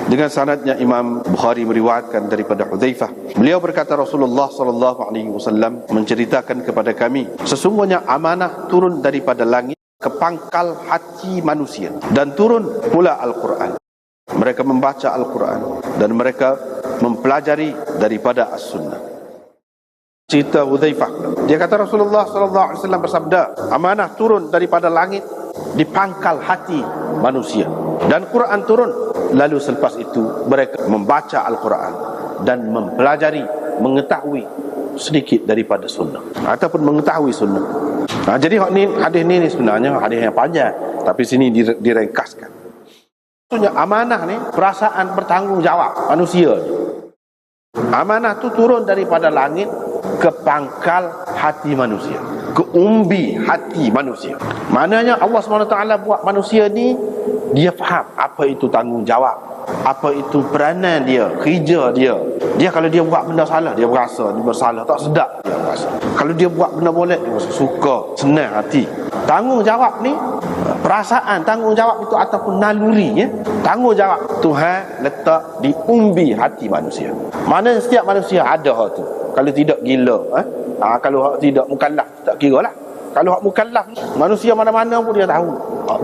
Dengan sanadnya Imam Bukhari meriwayatkan daripada Hudzaifah. Beliau berkata Rasulullah sallallahu alaihi wasallam menceritakan kepada kami, sesungguhnya amanah turun daripada langit ke pangkal hati manusia, dan turun pula Al-Quran. Mereka membaca Al-Quran dan mereka mempelajari daripada As-Sunnah. Cerita Hudzaifah, dia kata Rasulullah sallallahu alaihi wasallam bersabda, amanah turun daripada langit di pangkal hati manusia, dan Quran turun. Lalu selepas itu mereka membaca Al-Quran dan mempelajari, mengetahui sedikit daripada sunnah ataupun mengetahui sunnah. Jadi hadis ni sebenarnya hadis yang panjang, tapi sini direngkaskan. Maksudnya amanah ni perasaan bertanggungjawab manusia. Amanah tu turun daripada langit ke pangkal hati manusia, ke umbi hati manusia. Maknanya Allah SWT buat manusia ni, dia faham apa itu tanggungjawab, apa itu peranan dia, kerja dia. Dia kalau dia buat benda salah, dia berasa dia bersalah, tak sedap dia berasa. Kalau dia buat benda boleh, dia berasa suka, senang hati. Tanggungjawab ni, perasaan tanggungjawab itu ataupun naluri, ya. Tanggungjawab Tuhan letak di umbi hati manusia. Mana setiap manusia ada hal tu. Kalau tidak gila, kalau tidak mukallaf tak kira lah. Kalau hak mukallaf, manusia mana-mana pun dia tahu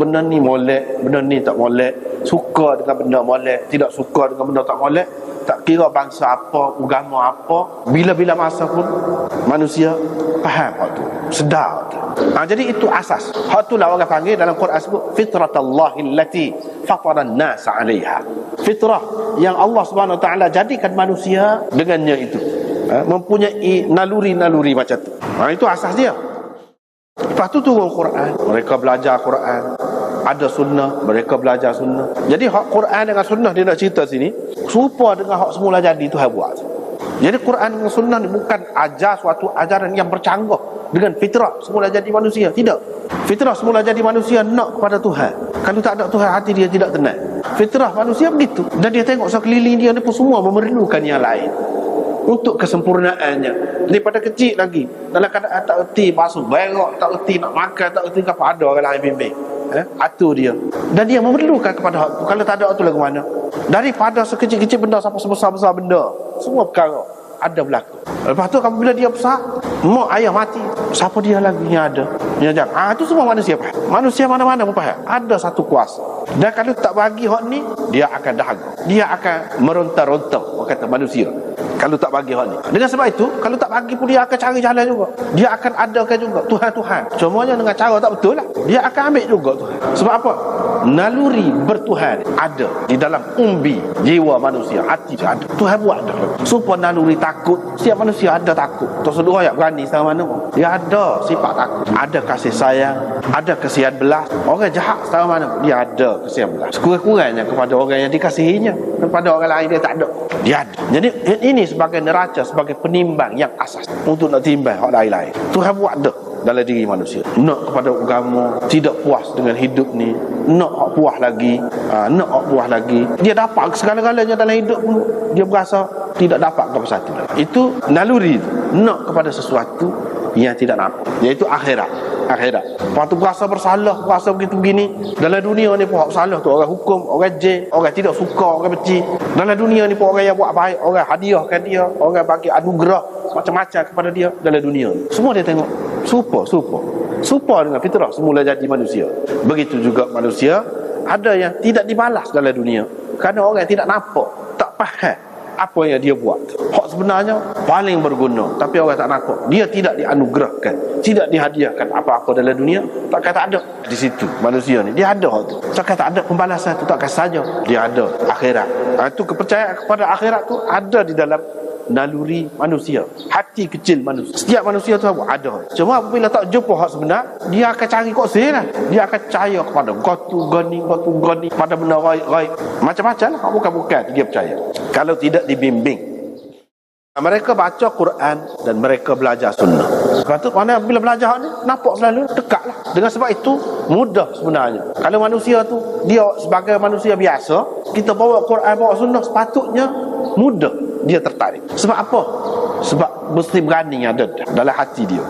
benda ni molek, benda ni tak molek, suka dengan benda molek, tidak suka dengan benda tak molek. Tak kira bangsa apa, agama apa, bila-bila masa pun manusia faham hak tu, sedar tu. Jadi itu asas. Hak tu lah orang panggil dalam Quran sebut fitratallahi allati fatara an-nas 'alaiha. Fitrah yang Allah Subhanahu Wa Taala jadikan manusia dengannya itu, mempunyai naluri-naluri macam tu. Itu asas dia. Lepas tu turun Quran, mereka belajar Quran. Ada sunnah, mereka belajar sunnah. Jadi hak Quran dengan sunnah dia nak cerita sini serupa dengan hak semula jadi Tuhan buat. Jadi Quran dengan sunnah ni bukan ajar suatu ajaran yang bercanggah dengan fitrah semula jadi manusia. Tidak. Fitrah semula jadi manusia nak kepada Tuhan. Kalau tak ada Tuhan, hati dia tidak tenang. Fitrah manusia begitu. Dan dia tengok sekeliling dia ni pun semua memerlukan yang lain untuk kesempurnaannya. Daripada kecil lagi, dalam keadaan tak erti basuh berak, tak erti nak makan, tak erti apa, ada orang lain bimbing, atur dia. Dan dia memerlukan kepada hak tu. Kalau tak ada hak tu lagu mana? Daripada sekecil-kecil benda sampai sebesar-besar benda, semua perkara ada berlaku. Lepas tu apabila dia besar, mak ayah mati, siapa dia lagi yang ada? Yang jangan. Itu semua manusia faham. Manusia mana-mana pun faham. Ada satu kuasa. Dan kalau tak bagi hak ni, dia akan dahaga. Dia akan meronta-ronta, kata manusia. Kalau tak bagi hak ni. Dengan sebab itu, kalau tak bagi pun dia akan cari jalan juga. Dia akan adakan juga Tuhan-Tuhan. Cumanya dengan cara tak betul lah. Dia akan ambil juga Tuhan. Sebab apa? Naluri bertuhan ada di dalam umbi jiwa manusia, hati ada. Tuhan buat dah. Supaya naluri takut. Setiap manusia ada takut. Terseduh ayat berani sama mana pun. Dia ada sifat takut. Ada kasih sayang, ada kesian belas. Orang jahat sama mana pun, dia ada kesian belas. Sekurang-kurangnya kepada orang yang dikasihinya. Kepada orang lain dia tak ada. Dia ada. Jadi ini sebagai neraca, sebagai penimbang yang asas untuk nak timbang hak lain-lain. Tuhan buat dah dalam diri manusia. Nak kepada agama, tidak puas dengan hidup ni, nak hak puas lagi, nak hak puas lagi. Dia dapat segala-galanya dalam hidup pun dia berasa tidak dapat apa satu. Itu naluri itu. Nak kepada sesuatu yang tidak nampak, iaitu akhirat. Lepas tu berasa bersalah, berasa begitu-begini. Dalam dunia ni pun hak salah tu orang hukum, orang jeng, orang tidak suka, orang benci. Dalam dunia ni pun orang yang buat baik, orang hadiahkan dia, orang bagi anugerah macam-macam kepada dia dalam dunia ni. Semua dia tengok serupa dengan fitrah semula jadi manusia. Begitu juga manusia ada yang tidak dibalas dalam dunia kerana orang yang tidak nampak, tak faham apa yang dia buat. Hak sebenarnya paling berguna, tapi orang tak nampak. Dia tidak dianugerahkan, tidak dihadiahkan apa-apa dalam dunia. Takkan tak ada di situ manusia ni. Dia ada hak tu. Takkan tak ada pembalasan tu, takkan saja dia ada akhirat. Itu kepercayaan kepada akhirat tu ada di dalam naluri manusia, hati kecil manusia. Setiap manusia tu ada. Cuma apabila tak jumpa hak sebenar, dia akan cari koksi lah. Dia akan percaya kepada gotu gani pada benda gaib macam-macam lah. Bukan dia percaya. Kalau tidak dibimbing, mereka baca Quran dan mereka belajar sunnah. Sebab tu mana bila belajar ni nampak selalu dekat lah. Dengan sebab itu mudah sebenarnya. Kalau manusia tu dia sebagai manusia biasa, kita bawa Quran, bawa sunnah, sepatutnya mudah dia tertarik. Sebab apa? Sebab mesti berani ada dalam hati dia.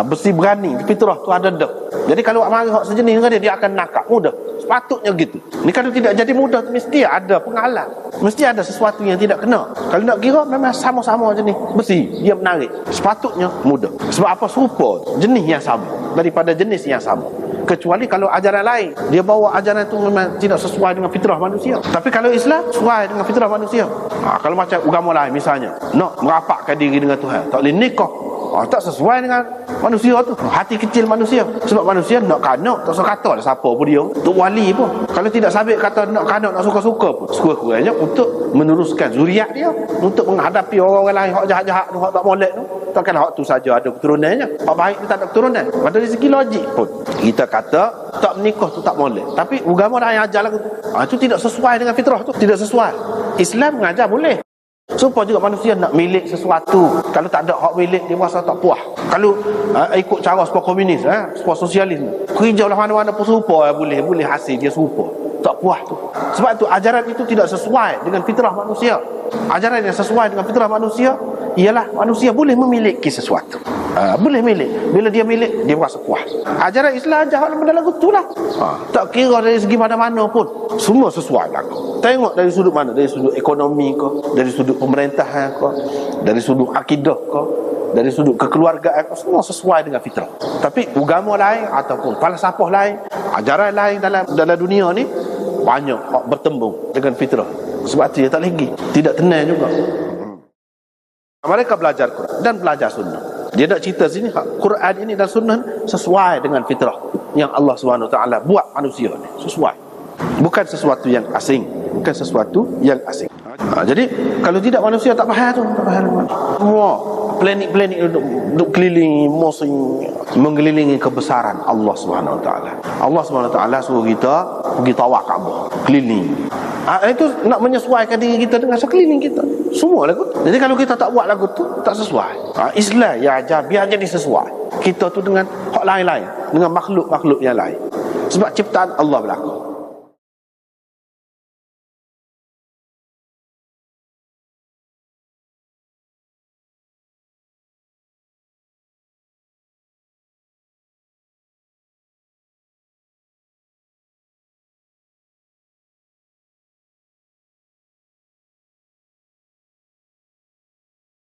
Mesti berani, fitrah tu ada dah. Jadi kalau mari hak sejenis dengan dia akan nakak mudah. sepatutnya gitu. Ni kalau tidak jadi mudah tu mesti ada penghalang. Mesti ada sesuatu yang tidak kena. Kalau nak kira memang sama-sama jenis besi, dia menarik. Sepatutnya mudah. Sebab apa? Serupa, jenis yang sama, daripada jenis yang sama. Kecuali kalau ajaran lain, dia bawa ajaran itu memang tidak sesuai dengan fitrah manusia. Tapi kalau Islam sesuai dengan fitrah manusia. Kalau macam agama lain misalnya, nak merapatkan diri dengan Tuhan, tak boleh nikah, tak sesuai dengan manusia tu, hati kecil manusia. Sebab manusia nak kanak, tak suka kata lah siapa pun dia, untuk wali pun. Kalau tidak sabit kata nak kanak, nak suka-suka pun, sekurang-kurangnya untuk meneruskan zuriat dia, untuk menghadapi orang-orang lain hak jahat-jahat tu, hak tak molek tu. Takkan hak tu saja ada keturunannya, hak baik tu tak ada keturunan. Pada segi logik pun kita kata tak menikah tu tak molek, tapi agama lain ajar lagu tu, itu tidak sesuai dengan fitrah tu, tidak sesuai. Islam mengajar boleh. Supaya juga manusia nak milik sesuatu. Kalau tak ada hak milik, dia rasa tak puas. Kalau ikut cara sport komunis, sport sosialis, kerja lah mana-mana pun serupa, boleh hasil dia serupa. Tak puas tu. Sebab tu ajaran itu tidak sesuai dengan fitrah manusia. Ajaran yang sesuai dengan fitrah manusia ialah manusia boleh memiliki sesuatu. Boleh milik. Bila dia milik, dia rasa puas. Ajaran Islam ajar benda lagu tu lah. Tak kira dari segi mana-mana pun, semua sesuai lagu. Tengok dari sudut mana, dari sudut ekonomi ke, dari sudut pemerintahan ke, dari sudut akidah ke, dari sudut kekeluargaan ke, semua sesuai dengan fitrah. Tapi agama lain ataupun falsafah lain, ajaran lain dalam dunia ni banyak bertembung dengan fitrah. Sebab tu dia tak lagi, tidak tenang juga. Mereka belajar Quran dan belajar sunnah. Dia nak cerita sini Quran ini dan sunnah sesuai dengan fitrah yang Allah SWT buat manusia ni, sesuai. Bukan sesuatu yang asing, bukan sesuatu yang asing. Jadi kalau tidak manusia tak faham tu, tak faham. Semua planet-planet duduk kelilingi musim, mengelilingi kebesaran Allah SWT. Allah SWT suruh kita pergi tawaf Kaabah, keliling. Itu nak menyesuaikan diri kita dengan sekeliling kita. Semua lagu. Jadi kalau kita tak buat lagu tu, tak sesuai. Islam ya ajar biar jadi sesuai. Kita tu dengan hak lain-lain, dengan makhluk-makhluk yang lain. Sebab ciptaan Allah berlaku.